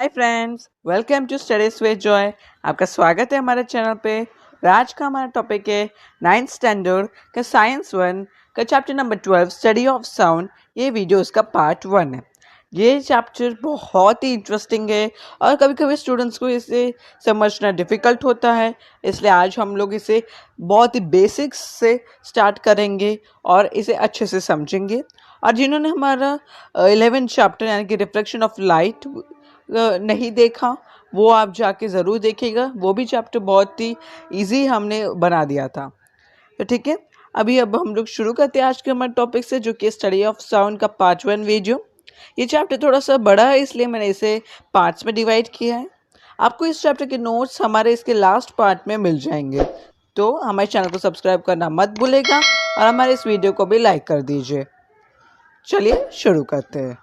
Hi friends, welcome to studies with Joy. आपका स्वागत है हमारे चैनल पे। और आज का हमारा टॉपिक है 9th स्टैंडर्ड का साइंस 1 का chapter number 12 study of sound. ये वीडियो इसका पार्ट 1 है। ये चैप्टर बहुत ही इंटरेस्टिंग है और कभी कभी स्टूडेंट्स को इसे समझना डिफ़िकल्ट होता है, इसलिए आज हम लोग इसे बहुत ही बेसिक्स से स्टार्ट करेंगे और इसे अच्छे से समझेंगे। और जिन्होंने हमारा 11th चैप्टर यानी कि रिफ्लेक्शन ऑफ लाइट नहीं देखा, वो आप जाके ज़रूर देखिएगा। वो भी चैप्टर बहुत ही इजी हमने बना दिया था। तो ठीक है, अब हम लोग शुरू करते हैं आज के हमारे टॉपिक से, जो कि स्टडी ऑफ साउंड का पार्ट 1 वीडियो। ये चैप्टर थोड़ा सा बड़ा है, इसलिए मैंने इसे पार्ट्स में डिवाइड किया है। आपको इस चैप्टर के नोट्स हमारे इसके लास्ट पार्ट में मिल जाएंगे, तो हमारे चैनल को सब्सक्राइब करना मत भूलेगा और हमारे इस वीडियो को भी लाइक कर दीजिए। चलिए शुरू करते हैं।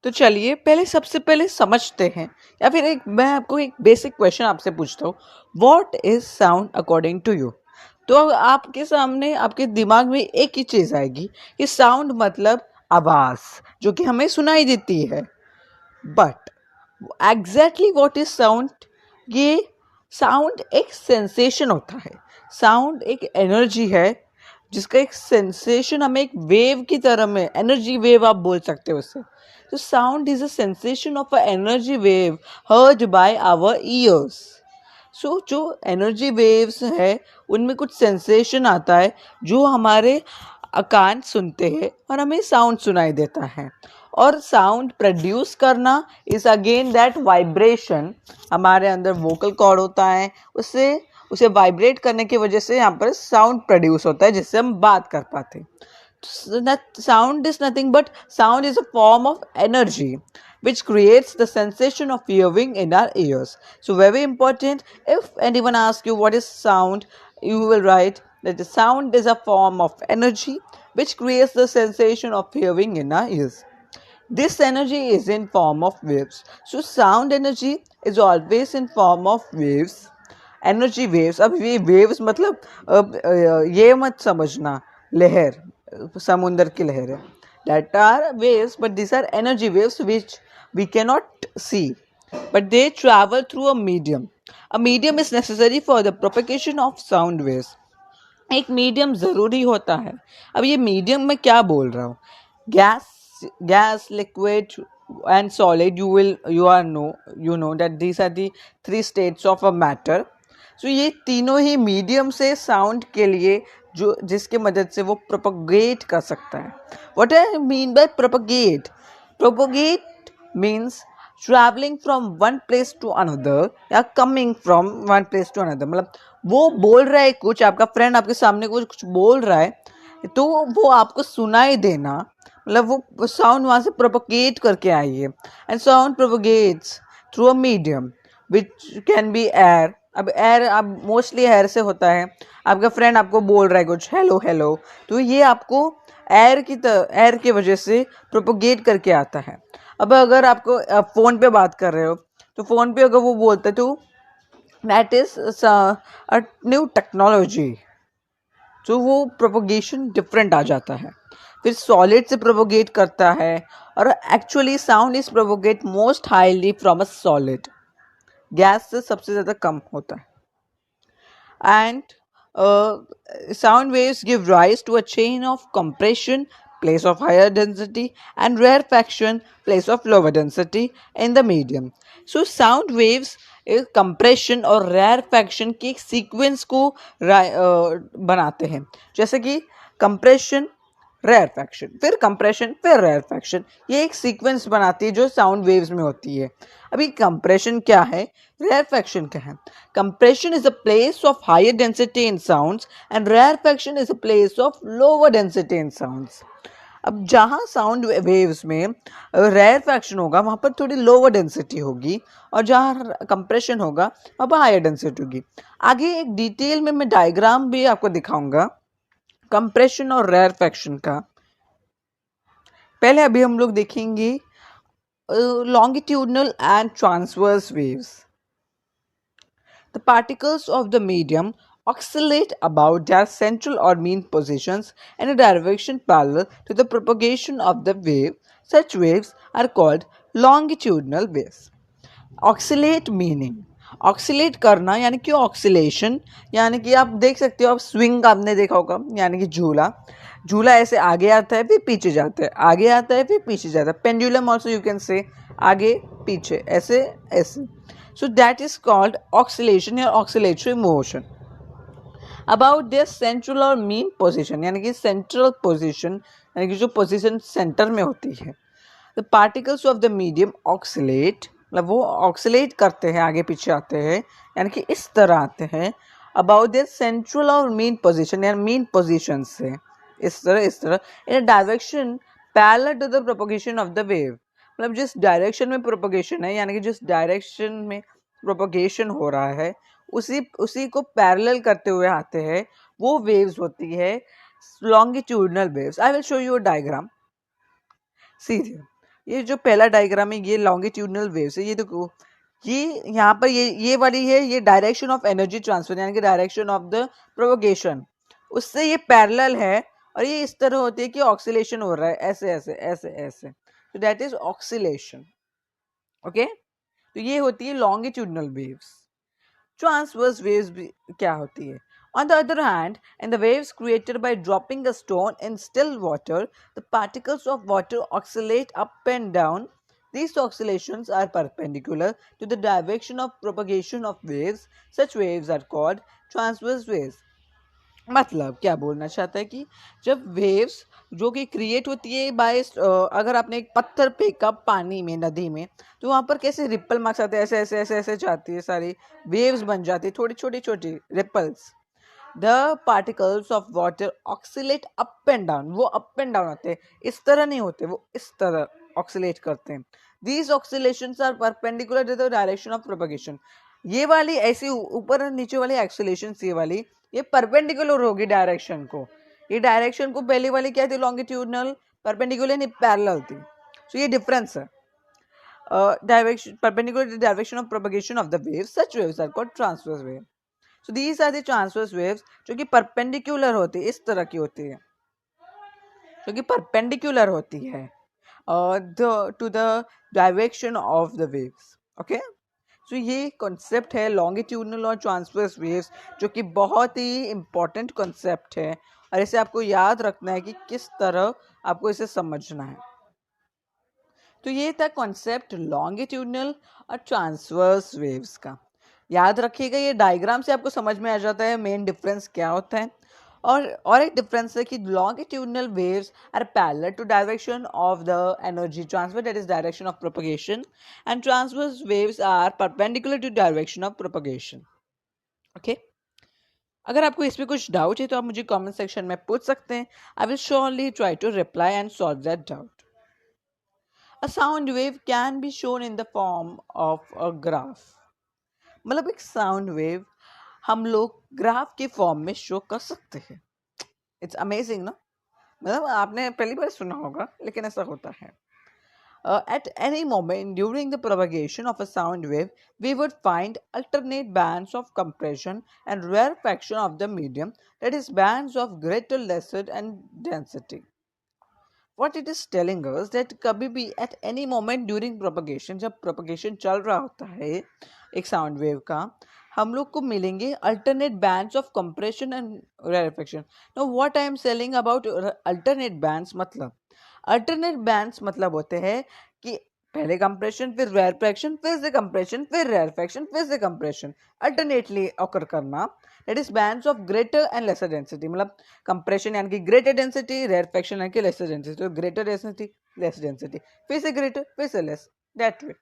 तो चलिए सबसे पहले समझते हैं, या फिर मैं आपको एक बेसिक क्वेश्चन आपसे पूछता हूँ, what is sound according to you. तो आपके सामने आपके दिमाग में एक ही चीज़ आएगी कि साउंड मतलब आवाज़ जो कि हमें सुनाई देती है। But exactly what is sound? ये साउंड एक सेंसेशन होता है। साउंड एक एनर्जी है जिसका एक सेंसेशन हमें एक वेव की तरह में, एनर्जी वेव आप बोल सकते हो उससे। तो sound is a sensation of a energy wave heard by our ears. So जो एनर्जी वेव्स है उनमें कुछ सेंसेशन आता है जो हमारे कान सुनते हैं और हमें साउंड सुनाई देता है। और साउंड प्रोड्यूस करना इज अगेन दैट वाइब्रेशन। हमारे अंदर वोकल कॉर्ड होता है, उससे उसे वाइब्रेट करने की वजह से यहाँ पर साउंड प्रोड्यूस होता है जिससे हम बात कर पाते हैं। Sound is nothing but sound is a form of energy which creates the sensation of hearing in our ears. So very important, if anyone asks you what is sound, you will write that the sound is a form of energy which creates the sensation of hearing in our ears. This energy is in form of waves. So sound energy is always in form of waves. Energy waves, अब ये waves मतलब ये मत समझना लहर, समुंदर की लहर है। That are waves but this are energy waves which we can not see, but they travel through a medium. A medium is necessary for the propagation of sound waves. एक मीडियम ज़रूरी होता है। अब ये मीडियम में क्या बोल रहा हूँ? Gas, liquid and solid. You know that these are the 3 states of a matter. So ये तीनों ही मीडियम से साउंड के लिए जो जिसके मदद से वो प्रोपगेट कर सकता है. What I mean by propagate? Propagate means travelling from one place to another या coming from one place to another. मतलब वो बोल रहा है कुछ, आपका फ्रेंड आपके सामने कुछ बोल रहा है, तो वो आपको सुनाई देना, मतलब वो साउंड वहाँ से प्रोपगेट करके आई है. And sound propagates through a medium which can be air. अब एयर, अब मोस्टली एयर से होता है. आपका फ्रेंड आपको बोल रहा है कुछ, हेलो हेलो, तो ये आपको एयर की वजह से प्रोपगेट करके आता है. अब अगर आपको फ़ोन पे बात कर रहे हो, तो फ़ोन पे अगर वो बोलता है, तो that is a new technology. तो वो प्रोपोगेशन डिफरेंट आ जाता है. फिर सॉलिड से प्रोपोगेट करता है, और actually sound is propagate most highly from a solid. Gas से सबसे ज़्यादा कम होता है. And sound waves give rise to a chain of compression, place of higher density, and rarefaction, place of lower density in the medium. So sound waves compression और rarefaction की एक sequence को बनाते हैं. जैसे कि कंप्रेशन, rarefaction, फिर compression, फिर rarefaction, ये एक सीक्वेंस बनाती है जो साउंड वेव्स में होती है. अभी कंप्रेशन क्या है, rarefaction क्या है? Compression is a place of higher density in sounds and rarefaction is a place of lower density in sounds. अब जहाँ साउंड वेव्स में rarefaction होगा वहाँ पर थोड़ी लोअर डेंसिटी होगी, और जहाँ कंप्रेशन होगा वहाँ पर हायर डेंसिटी होगी. आगे एक डिटेल में मैं डायग्राम भी आपको दिखाऊंगा कंप्रेशन और rarefaction का. पहले अभी हम लोग देखेंगे longitudinal and transverse waves. The particles of the medium oscillate about their central or mean positions in a direction parallel to the propagation of the wave. Such waves are called longitudinal waves. Oxalate meaning oxalate करना यानी कि oscillation, यानी कि आप देख सकते हो, आप स्विंग आपने देखा होगा, यानी कि झूला झूला ऐसे आगे आता है फिर पीछे जाता है, आगे आता है फिर पीछे जाता है. Pendulum also you can say आगे पीछे ऐसे ऐसे. So that is called oscillation या oscillatory motion about their central और मीन पोजिशन, यानी कि सेंट्रल पोजिशन यानी कि जो पोजिशन सेंटर में होती है. The particles of the medium oxalate, मतलब वो ऑक्सीलेट करते हैं, आगे पीछे आते हैं, यानी कि इस तरह आते हैं. अबाउट देयर सेंट्रल और मीन पोजीशन, यानी मीन पोजीशन से इस तरह in a direction parallel to the propagation of the wave. मतलब जिस डायरेक्शन में प्रोपगेशन है, यानी कि जिस डायरेक्शन में प्रोपगेशन हो रहा है उसी को पैरेलल करते हुए आते हैं, वो वेव्स होती है longitudinal waves. I will show you a diagram. सीधे ये जो पहला डायग्राम है ये लॉन्गिट्यूडनल वेव्स है. ये देखो, ये यहाँ पर ये वाली है, ये डायरेक्शन ऑफ एनर्जी ट्रांसफर यानी कि डायरेक्शन ऑफ द प्रोपगेशन, उससे ये पैरेलल है. और ये इस तरह होती है कि ऑक्सीलेशन हो रहा है ऐसे ऐसे ऐसे ऐसे. तो दैट इज ऑक्सीलेशन. ओके, तो ये होती है लॉन्गिट्यूडनल वेव्स. ट्रांसवर्स वेव्स भी क्या होती है? On the other hand, in the waves created by dropping a stone in still water, the particles of water oscillate up and down. These oscillations are perpendicular to the direction of propagation of waves. Such waves are called transverse waves. मतलब क्या बोलना चाहता है कि जब waves जो कि create होती है बाय अगर आपने एक पत्थर फेंका पानी में, नदी में, तो वहाँ पर कैसे रिपल मार्क्स आते हैं, ऐसे ऐसे ऐसे ऐसे जाती है, सारी वेव्स बन जाती है, थोड़ी छोटी छोटी ripples. The particles of water oscillate up and down. वो अप एंड डाउन होते हैं, इस तरह नहीं होते, वो इस तरह ऑक्सीलेट करते हैं. These oscillations are perpendicular to the direction of propagation. ये वाली ऐसी ऊपर और नीचे वाली एक्सीलेशंस, ये परपेंडिकुलर होगी डायरेक्शन को. ये डायरेक्शन को पहली वाली क्या थी, लॉन्गिट्यूडनल, परपेंडिकुलर नहीं पैरेलल थी. सो ये डिफरेंस है. Direction perpendicular to the direction of propagation of the waves. Such waves are called transverse wave. So these are the transverse waves जो कि परपेंडिकुलर होती है, इस तरह की होती है, जो कि परपेंडिकुलर होती है to the direction of the waves. Okay, so ये कॉन्सेप्ट है लॉन्गिट्यूडनल और ट्रांसवर्स वेव्स, जो कि बहुत ही इंपॉर्टेंट कॉन्सेप्ट है और इसे आपको याद रखना है कि किस तरह आपको इसे समझना है. तो ये था कॉन्सेप्ट लॉन्गिट्यूडनल और ट्रांसवर्स वेव्स का. याद रखिएगा, ये डायग्राम से आपको समझ में आ जाता है मेन डिफरेंस क्या होता है. और एक डिफरेंस है कि longitudinal waves are parallel to direction of the energy transfer, that is direction of propagation, and transverse waves are perpendicular to direction of propagation. Okay, अगर आपको इसमें कुछ डाउट है तो आप मुझे कमेंट सेक्शन में पूछ सकते हैं. I will surely try to reply and solve that doubt. A sound wave can be shown in the form of a graph. मतलब एक साउंड वेव हम लोग ग्राफ के फॉर्म में शो कर सकते हैं. इट्स अमेजिंग ना. मतलब आपने पहली बार सुना होगा, लेकिन ऐसा होता है. At any moment during the propagation of a sound wave, we would find alternate bands of compression and rarefaction of the medium, that is, bands of greater, lesser, and density. What it is telling us that कभी भी at any moment during propagation, जब propagation चल रहा होता है एक sound wave का, हम लोग को मिलेंगे alternate bands of compression and rarefaction. Now what I am telling about alternate bands, मतलब alternate bands मतलब होते हैं कि पहले कंप्रेशन, फिर rarefaction, फिर से कंप्रेशन, फिर rarefaction, फिर से कंप्रेशन, अल्टरनेटली ऑकर करना. That is bands of greater and lesser density. मतलब कंप्रेशन यानी कि ग्रेटर डेंसिटी, रेयरफैक्शन यानी कि लेसर डेंसिटी. तो ग्रेटर डेंसिटी, लेस डेंसिटी, फिर से ग्रेटर, फिर से लेस, दैट वे.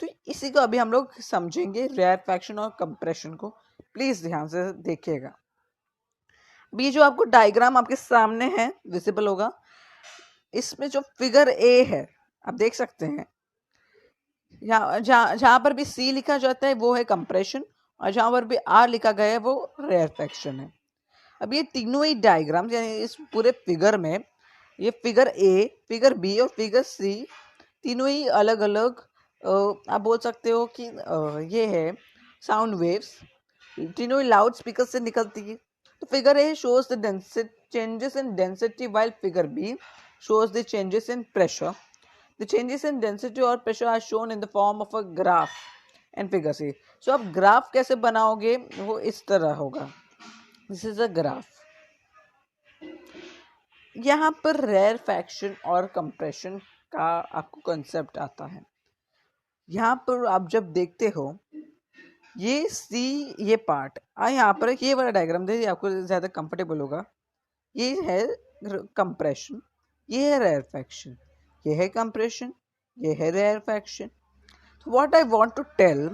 तो इसी को अभी हम लोग समझेंगे, रेयरफैक्शन और कंप्रेशन को. प्लीज ध्यान से देखिएगा. अभी जो आपको डायग्राम आपके सामने है, विजिबल होगा, इसमें जो फिगर ए है आप देख सकते हैं, जहाँ पर भी सी लिखा जाता है वो है कंप्रेशन, और जहाँ पर भी आर लिखा गया है वो रेयरफैक्शन है. अब ये तीनों ही डायग्राम्स यानी इस पूरे फिगर में, ये फिगर ए, फिगर बी और फिगर सी, तीनों ही अलग अलग आप बोल सकते हो कि ये है साउंड वेव्स तीनों ही लाउड स्पीकर से निकलती है. तो figure A shows the density changes in density while figure B shows the changes in pressure. The changes in density or pressure are shown in the form of a graph and figure C. So अब graph कैसे बनाओगे, वो इस तरह होगा. This is a graph. यहाँ पर rarefaction और कंप्रेशन का आपको कॉन्सेप्ट आता है. यहाँ पर आप जब देखते हो ये सी ये पार्ट यहाँ पर ये वाला डायग्राम दे, आपको ज़्यादा कंफर्टेबल होगा. ये है कंप्रेशन, ये है रेयरफैक्शन, ये है कंप्रेशन, ये है rarefaction. What I want to tell,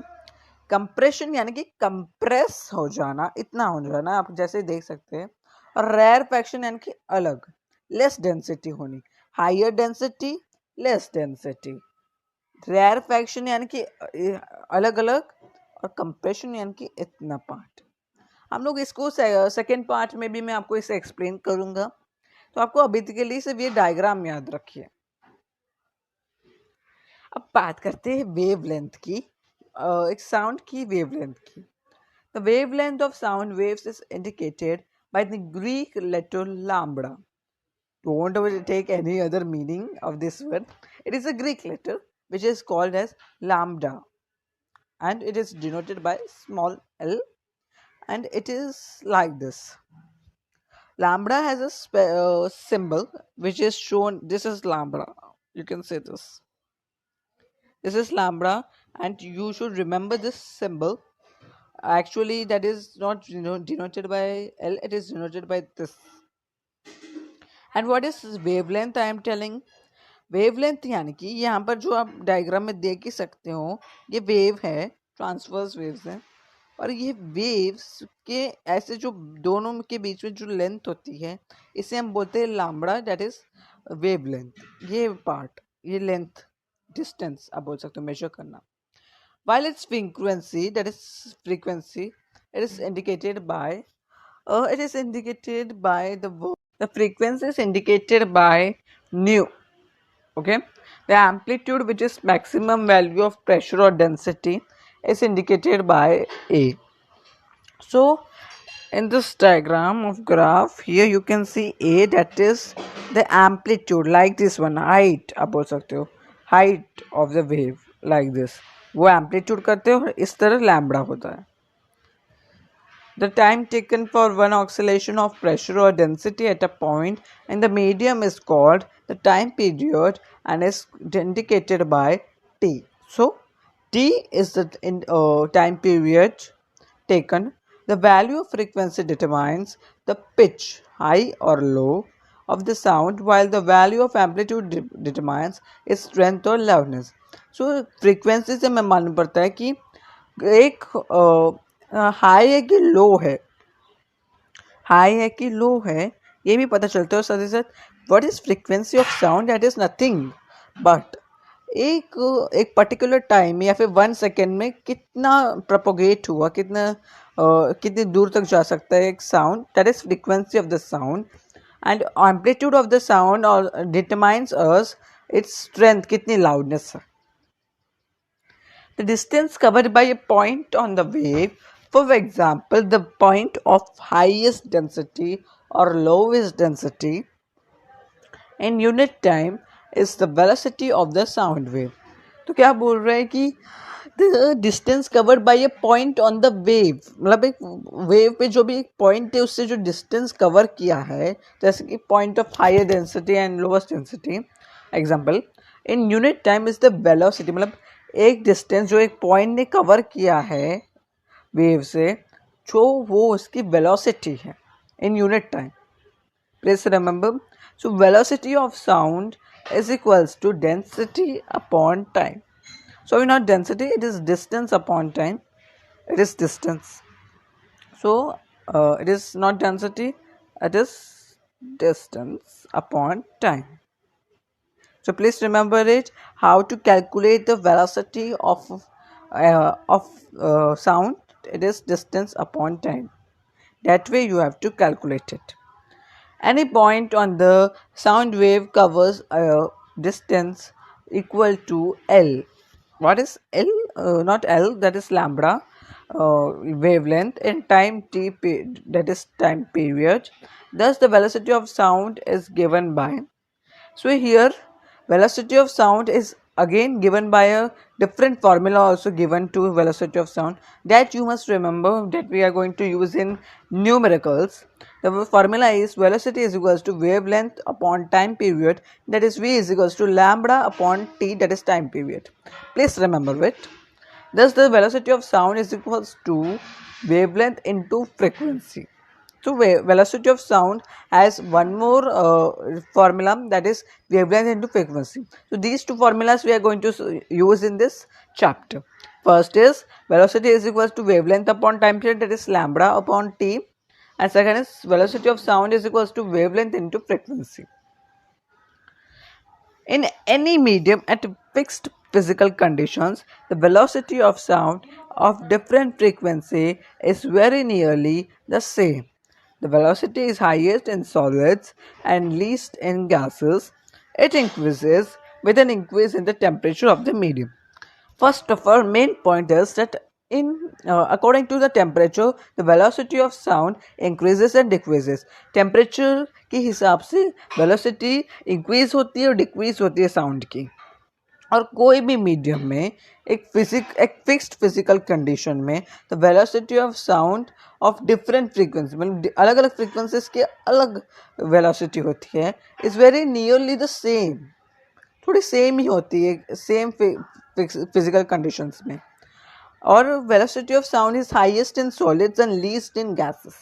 compression यानी कि कंप्रेस हो जाना, इतना हो जाना आप जैसे देख सकते हैं. और रेयरफैक्शन यानी कि अलग, लेस डेंसिटी होनी, higher density less density. Rarefaction यानी कि अलग अलग, और कंप्रेशन यानी कि इतना पार्ट. हम लोग इसको सेकेंड पार्ट में भी मैं आपको इसे एक्सप्लेन करूंगा. तो आपको अभी के लिए सिर्फ ये डायग्राम याद रखिए. अब बात करते हैं वेवलेंथ की, एक साउंड की वेवलेंथ की. The wavelength of sound waves is indicated by the Greek letter lambda. Don't take any other meaning of this word. It is a Greek letter which is called as lambda, and it is denoted by small l, and it is like this. Lambda has a symbol which is shown. This is lambda. You can say this. This is lambda, and you should remember this symbol. Actually, that is not denoted by l. It is denoted by this. And what is wavelength I am telling? Wavelength यानी कि यहाँ पर जो आप diagram में देख ही सकते हो, ये वेव है, ट्रांसवर्स वेव्स हैं. और ये वेव्स के ऐसे जो दोनों के बीच में जो लेंथ होती है, इसे हम बोलते हैं लैम्बडा, दैट इज वेवलेंथ. ये पार्ट, ये लेंथ, डिस्टेंस आप बोल सकते हो मेजर करना. while its frequency, that is frequency, it is indicated by the frequency is indicated by nu. Okay, the amplitude, which is maximum value of pressure or density, is indicated by A. So in this diagram of graph here you can see A, that is the amplitude, like this one, height आप बोल सकते हो, height of the wave, like this. वो amplitude करते हो, और इस तरह लैम्बडा होता है. The time taken for one oscillation of pressure or density at a point in the medium is called the time period and is indicated by T. So, T is the time period taken. The value of frequency determines the pitch, high or low, of the sound, while the value of amplitude determines its strength or loudness. So, frequency से मैं मालूम पड़ता है कि एक high है कि लो है, हाई है कि लो है, ये भी पता चलता है. साथ ही साथ what is frequency of sound, that is nothing but एक पर्टिकुलर टाइम या फिर 1 सेकेंड में कितना प्रोपोगेट हुआ, कितनी दूर तक जा सकता है एक sound, that is frequency of the sound. And amplitude of the sound और डिटरमाइंस अस इट्स स्ट्रेंथ, कितनी लाउडनेस है. The distance covered by a point on the wave, for example, the point of highest density or lowest density in unit time is the velocity of the sound wave. तो क्या बोल रहे हैं कि the distance covered by a point on the wave, मतलब एक wave पे जो भी एक पॉइंट है उससे जो डिस्टेंस कवर किया है, जैसे कि point of higher density and lowest density, example in unit time is the velocity. मतलब एक डिस्टेंस जो एक पॉइंट ने कवर किया है वेव से, जो वो उसकी वेलोसिटी है इन unit time. Please remember, so velocity of sound is equals to density upon time. So not density, it is distance upon time. It is distance. So it is not density, it is distance upon time. So please remember it, how to calculate the velocity of sound. It is distance upon time. That way you have to calculate it. Any point on the sound wave covers a distance equal to L. What is L? Not L, that is lambda. wavelength in time t that is time period. Thus the velocity of sound is given by, so here velocity of sound is again given by a different formula also given to velocity of sound, that you must remember, that we are going to use in numericals. The formula is velocity is equals to wavelength upon time period, that is v is equals to lambda upon t, that is time period. Please remember it. Thus the velocity of sound is equals to wavelength into frequency. So velocity of sound has one more formula, that is wavelength into frequency. So these two formulas we are going to use in this chapter. First is velocity is equals to wavelength upon time period, that is lambda upon t, and second is velocity of sound is equals to wavelength into frequency. In any medium at fixed physical conditions, the velocity of sound of different frequency is very nearly the same. The velocity is highest in solids and least in gases. It increases with an increase in the temperature of the medium. First of all, main point is that in according to the temperature, the velocity of sound increases and decreases. Temperature के हिसाब से velocity increase होती है और decrease होती है sound की. और कोई भी मीडियम में एक फिक्स्ड फिजिकल कंडीशन में the velocity of sound of different frequency, मतलब अलग अलग फ्रीक्वेंसीज की अलग वेलोसिटी होती है, is very nearly the same, थोड़ी सेम ही होती है सेम फिजिकल कंडीशंस में. और velocity of sound is highest in solids and least in gases.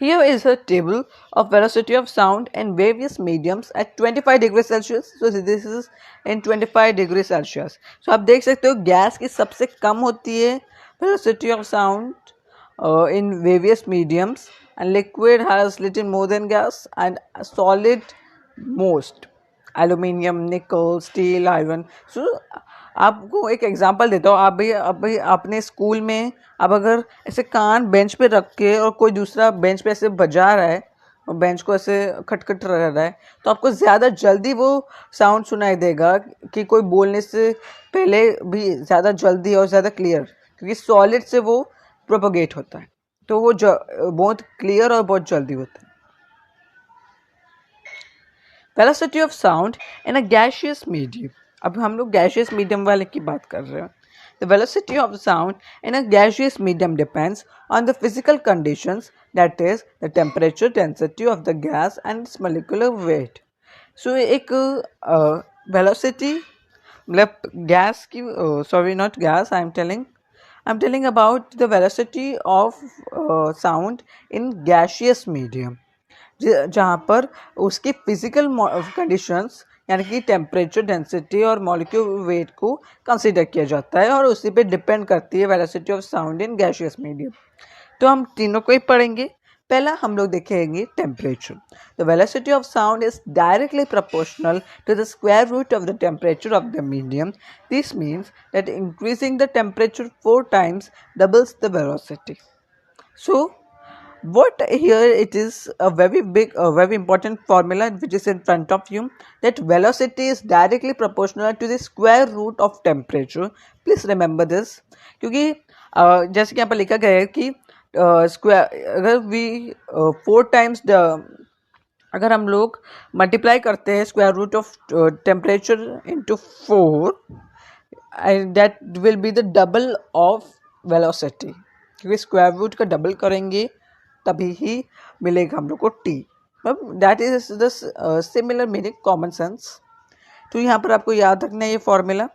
Here is a table of velocity of sound in various mediums at 25 degrees Celsius. So this is in 25 degrees Celsius. So आप देख सकते हो gas की सबसे कम होती है velocity of sound in various mediums, and liquid has little more than gas, and solid most, aluminium, nickel, steel, iron. So आपको एक एग्जांपल देता हूँ. आप भी अपने स्कूल में आप अगर ऐसे कान बेंच पे रख के और कोई दूसरा बेंच पे ऐसे बजा रहा है और बेंच को ऐसे खटखट रहा है, तो आपको ज़्यादा जल्दी वो साउंड सुनाई देगा कि कोई बोलने से पहले भी ज़्यादा जल्दी और ज़्यादा क्लियर, क्योंकि सॉलिड से वो प्रोपोगेट होता है, तो वो बहुत क्लियर और बहुत जल्दी होता है. Velocity of sound in a gaseous medium. अब हम लोग गैसियस मीडियम वाले की बात कर रहे हैं. The velocity of sound in a gaseous medium depends on the physical conditions, that is, the temperature, density of the gas and its molecular weight. So एक velocity मतलब gas की sorry not gas, I'm telling about the velocity of sound in gaseous medium, जहाँ पर उसकी physical conditions यानी कि temperature, density और molecular weight को कंसीडर किया जाता है और उसी पे डिपेंड करती है velocity of sound in gaseous medium. तो हम तीनों को ही पढ़ेंगे. पहला हम लोग देखेंगे temperature. The velocity of sound is directly proportional to the square root of the temperature of the medium. This means that increasing the temperature 4 times doubles the velocity. So what here it is a very important formula which is in front of you, that velocity is directly proportional to the square root of temperature. Please remember this, क्योंकि जैसे कि यहाँ पर लिखा गया है कि square अगर वी 4 times अगर हम लोग मल्टीप्लाई करते हैं square root of temperature into 4, and that will be the double of velocity, क्योंकि स्क्वायर रूट का डबल करेंगे तभी ही मिलेगा हम लोग को T. That is the similar meaning, common sense. तो यहाँ पर आपको याद रखना है ये formula.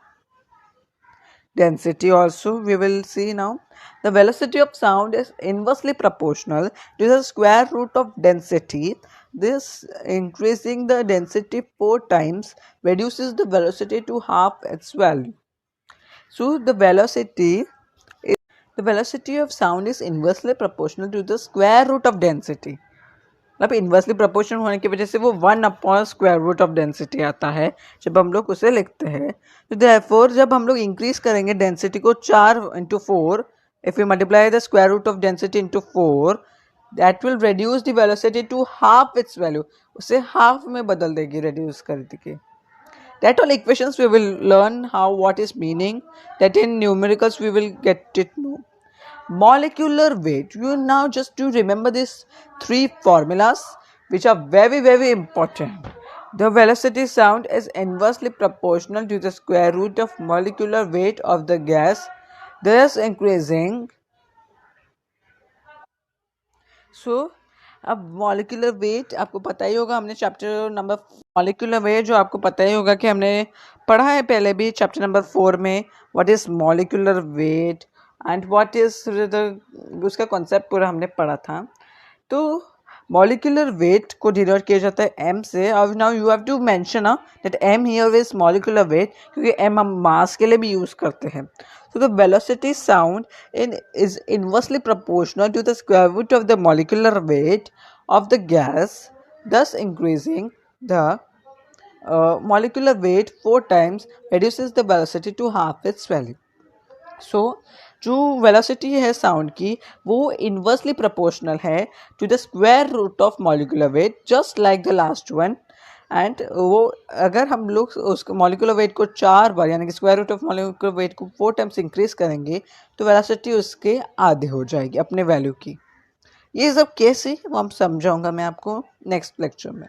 Density also we will see now. The velocity of sound is inversely proportional to the square root of density. This increasing the density 4 times reduces the velocity to half its value. So the velocity of sound is inversely proportional to the square root of density. मतलब inversely proportional होने की वजह से वो 1/√, of density आता है जब हम लोग उसे लिखते हैं. तो देयरफॉर जब हम लोग इंक्रीज करेंगे डेंसिटी को 4 into 4, if you multiply the square root of density into 4, that will reduce the velocity to half its value. उसे हाफ में बदल देगी रिड्यूस कर देगी. That all equations we will learn how what is meaning. That in numericals we will get it know. Molecular weight. You now just to remember these three formulas which are very important. The velocity sound is inversely proportional to the square root of molecular weight of the gas, thus increasing. सो अब molecular weight आपको पता ही होगा, हमने chapter number molecular weight जो आपको पता ही होगा कि हमने पढ़ा है पहले भी चैप्टर नंबर 4 में, what is molecular weight and what is the उसका कॉन्सेप्ट पूरा हमने पढ़ा था. तो मॉलिक्यूलर वेट को डिनोट किया जाता है एम से. अब now you have to mention that M here is molecular weight, क्योंकि एम हम मास के लिए भी यूज़ करते हैं. So the velocity sound is inversely proportional to the square root of the molecular weight of the gas, thus increasing the molecular weight 4 times reduces the velocity to half its value. So जो velocity है sound की वो inversely proportional है to the square root of molecular weight, just like the last one. And वो अगर हम लोग उस मॉलिक्यूलर वेट को 4 बार यानी कि square root of molecular weight को 4 टाइम्स इंक्रीज करेंगे तो वेलोसिटी उसके आधे हो जाएगी अपने वैल्यू की. ये सब कैसे वो हम समझाऊंगा मैं आपको नेक्स्ट लेक्चर में.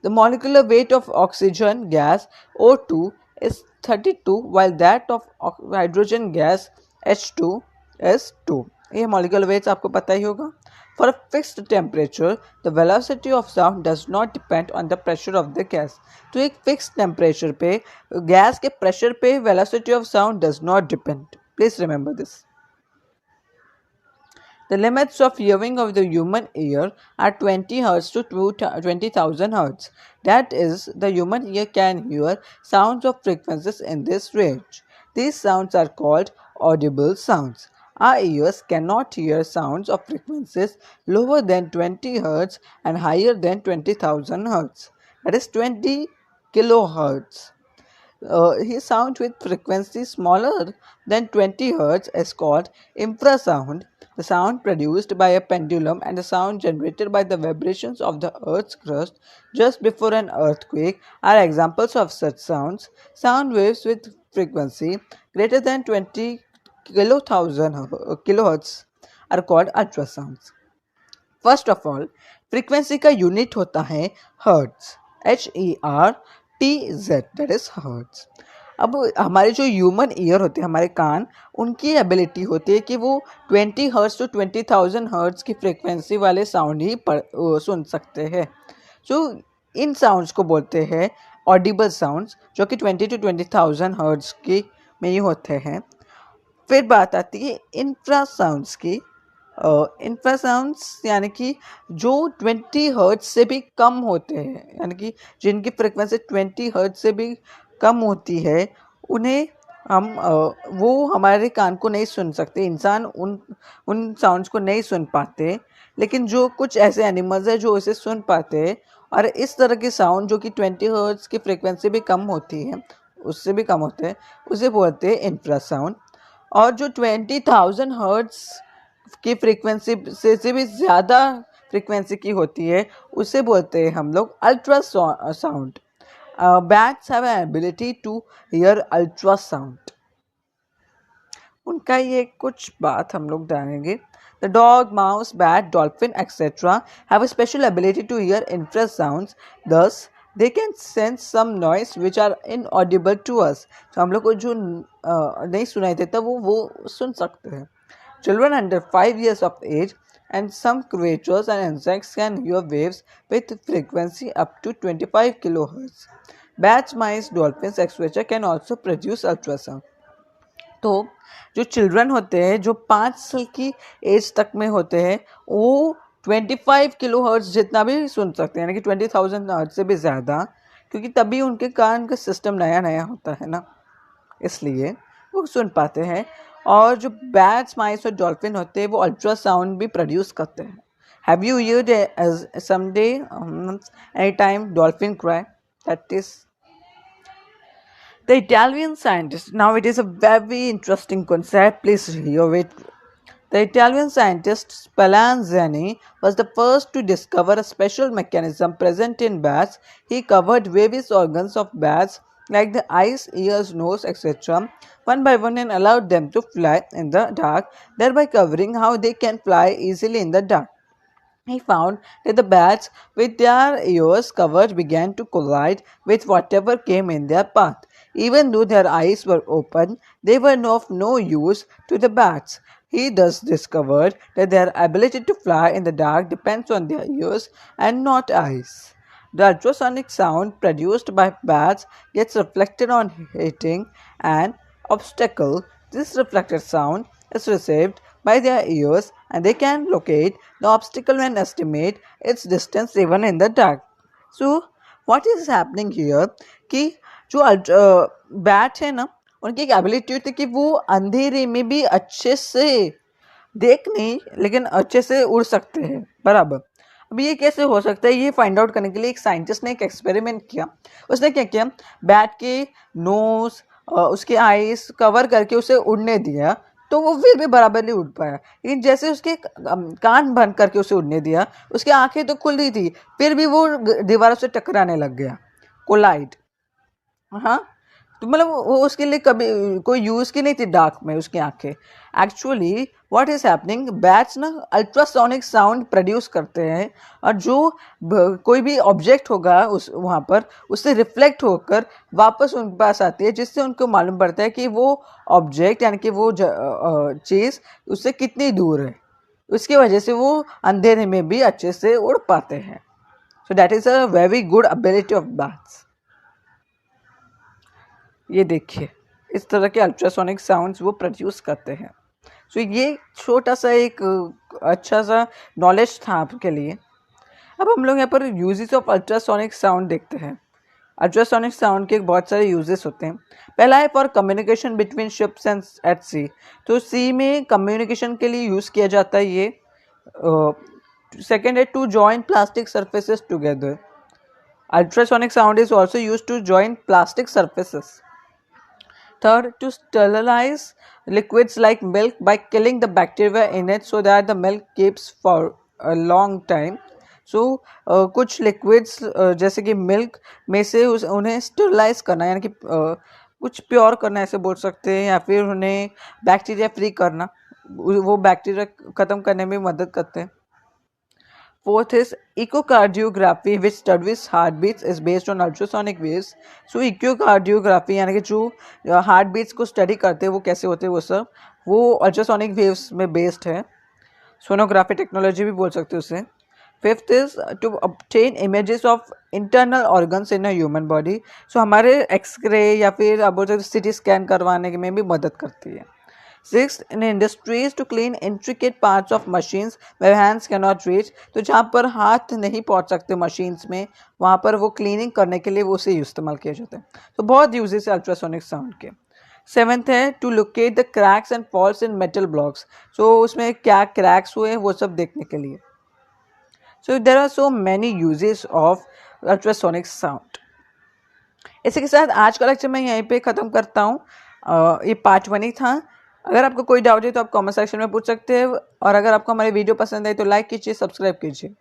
The molecular weight of oxygen gas O2 is 32 while that of hydrogen gas H2 is 2. ये molecular weights आपको पता ही होगा. For a fixed temperature, the velocity of sound does not depend on the pressure of the gas. तो एक fixed temperature पे gas के pressure पे velocity of sound does not depend. Please remember this. The limits of hearing of the human ear are 20 Hz to 20,000 Hz. That is, the human ear can hear sounds of frequencies in this range. These sounds are called audible sounds. Our ears cannot hear sounds of frequencies lower than 20 Hz and higher than 20,000 Hz. That is 20 kilohertz. His sound with frequency smaller than 20 Hz is called infrasound. The sound produced by a pendulum and the sound generated by the vibrations of the Earth's crust just before an earthquake are examples of such sounds. Sound waves with frequency greater than 20 kilohertz are called ultrasounds. First of all, frequency का unit होता है hertz, HERTZ, that is hertz. अब हमारे जो human ear होते हैं हमारे कान, उनकी एबिलिटी होती है कि वो 20 हर्ट्ज टू 20,000 हर्ट्ज की फ्रीक्वेंसी वाले साउंड ही सुन सकते हैं. जो इन साउंड्स को बोलते हैं ऑडिबल साउंड्स, जो कि 20 टू 20,000 हर्ट्ज की में ही होते हैं. फिर बात आती है इंफ्रासाउंड्स की. इंफ्रासाउंड्स यानी कि जो 20 हर्ट्ज से भी कम होते हैं, यानी कि जिनकी फ्रिक्वेंसी 20 हर्ट्ज से भी कम होती है, उन्हें हम वो हमारे कान को नहीं सुन सकते. इंसान उन साउंड्स को नहीं सुन पाते, लेकिन जो कुछ ऐसे एनिमल्स हैं जो इसे सुन पाते हैं. और इस तरह के साउंड जो कि 20 हर्ट्ज की फ्रिक्वेंसी भी कम होती है, उससे भी कम होते हैं, उसे बोलते हैं इंफ्रासाउंड. और जो 20,000 हर्ट्ज की फ्रीक्वेंसी से भी ज़्यादा फ्रीक्वेंसी की होती है, उसे बोलते हैं हम लोग ultrasound. Bats have an ability to hear ultrasound. उनका ये कुछ बात हम लोग जानेंगे. The dog, mouse, bat, dolphin, etc. have a special ability to hear infrasounds. Thus, they can sense some noise which are inaudible to us. तो हम लोग को जो नहीं सुनाई देता वो सुन सकते हैं. Children under 5 years of age and some creatures and insects can hear waves with frequency up to 25 kilohertz. Bats, mice, dolphins, etc. can also produce ultrasound. तो जो चिल्ड्रन होते हैं जो 5 साल की एज तक में होते हैं, वो 25 किलो हर्ट्ज जितना भी सुन सकते हैं, यानी कि 20,000 हर्ट्ज से भी ज़्यादा, क्योंकि तभी उनके कान का सिस्टम नया नया होता है ना, इसलिए वो सुन पाते हैं. और जो बैट्स, माइस और डॉल्फिन होते हैं वो अल्ट्रासाउंड भी प्रोड्यूस करते हैं. Have you used someday any time dolphin cry? That is the Italian scientist. Now it is a very interesting concept, please hear it. The Italian scientist Spallanzani was the first to discover a special mechanism present in bats. He covered various organs of bats like the eyes, ears, nose, etc. one by one and allowed them to fly in the dark, thereby covering how they can fly easily in the dark. He found that the bats, with their ears covered, began to collide with whatever came in their path. Even though their eyes were open, they were of no use to the bats. He thus discovered that their ability to fly in the dark depends on their ears and not eyes. The ultrasonic sound produced by bats gets reflected on hitting an obstacle. This reflected sound is received by their ears and they can locate the obstacle and estimate its distance even in the dark. So what is happening here कि जो bat है ना उनकी एक ability होती है कि वो अंधेरे में भी अच्छे से देख नहीं लेकिन अच्छे से उड़ सकते हैं बराबर. अब ये कैसे हो सकता है ये फाइंड आउट करने के लिए एक साइंटिस्ट ने एक एक्सपेरिमेंट किया. उसने क्या किया बैट के नोज उसके आईज कवर करके उसे उड़ने दिया तो वो फिर भी बराबर नहीं उड़ पाया. लेकिन जैसे उसके कान बंद करके उसे उड़ने दिया उसकी आंखें तो खुल रही थी फिर भी वो दीवारों से टकराने लग गया कोलाइड. हाँ तो मतलब वो उसके लिए कभी कोई यूज़ की नहीं थी डार्क में उसकी आंखें. Actually what is happening bats ना अल्ट्रासोनिक साउंड प्रोड्यूस करते हैं और जो कोई भी ऑब्जेक्ट होगा उस वहाँ पर उससे रिफ्लेक्ट होकर वापस उनके पास आती है जिससे उनको मालूम पड़ता है कि वो ऑब्जेक्ट यानी कि वो चीज़ उससे कितनी दूर है. उसकी वजह से वो अंधेरे में भी अच्छे से उड़ पाते हैं. So that is a very good ability of bats. ये देखिए इस तरह के अल्ट्रासोनिक साउंड्स वो प्रोड्यूस करते हैं. सो ये छोटा सा एक अच्छा सा नॉलेज था आपके लिए. अब हम लोग यहाँ पर यूजेस ऑफ अल्ट्रासोनिक साउंड देखते हैं. अल्ट्रासोनिक साउंड के बहुत सारे यूजेस होते हैं. पहला है for communication between ships and at sea. तो सी में कम्युनिकेशन के लिए यूज़ किया जाता है ये. सेकेंड है to join plastic surfaces together. Ultrasonic sound is also use to join plastic surfaces. Third, to sterilize liquids like milk by killing the bacteria in it so that the milk keeps for a long time. So कुछ liquids जैसे कि milk में से उन्हें sterilize करना यानी कि कुछ प्योर करना ऐसे बोल सकते हैं या फिर उन्हें बैक्टीरिया फ्री करना वो बैक्टीरिया ख़त्म करने में मदद करते हैं. Fourth is echocardiography, which studies heartbeats, is based on ultrasonic waves. So echocardiography यानी कि जो हार्ट बीट्स को स्टडी करते हैं वो कैसे होते हैं वो सब वो अल्ट्रासोनिक वेव्स में बेस्ड है. सोनोग्राफी टेक्नोलॉजी भी बोल सकते हैं उसे. Fifth is to obtain images of internal organs in a human body. So हमारे एक्सरे या फिर आप बोल सकते सिटी स्कैन करवाने में भी मदद करती है. Sixth, in industries to clean intricate parts of machines where hands cannot reach. तो जहाँ पर हाथ नहीं पहुँच सकते मशीन्स में वहाँ पर वो क्लीनिंग करने के लिए वो उसे इस्तेमाल किया जाता है. तो बहुत यूजेस है अल्ट्रासोनिक साउंड के. सेवेंथ है to locate the cracks and flaws in metal blocks. So उसमें क्या क्रैक्स हुए हैं वो सब देखने के लिए. So there are so many uses of ultrasonic sound. इसी के साथ आज का लेक्चर मैं यहीं पे ख़त्म करता हूँ. ये पार्ट 1 ही था. अगर आपको कोई डाउट है तो आप कमेंट सेक्शन में पूछ सकते हैं और अगर आपको हमारी वीडियो पसंद आई तो लाइक कीजिए, सब्सक्राइब कीजिए.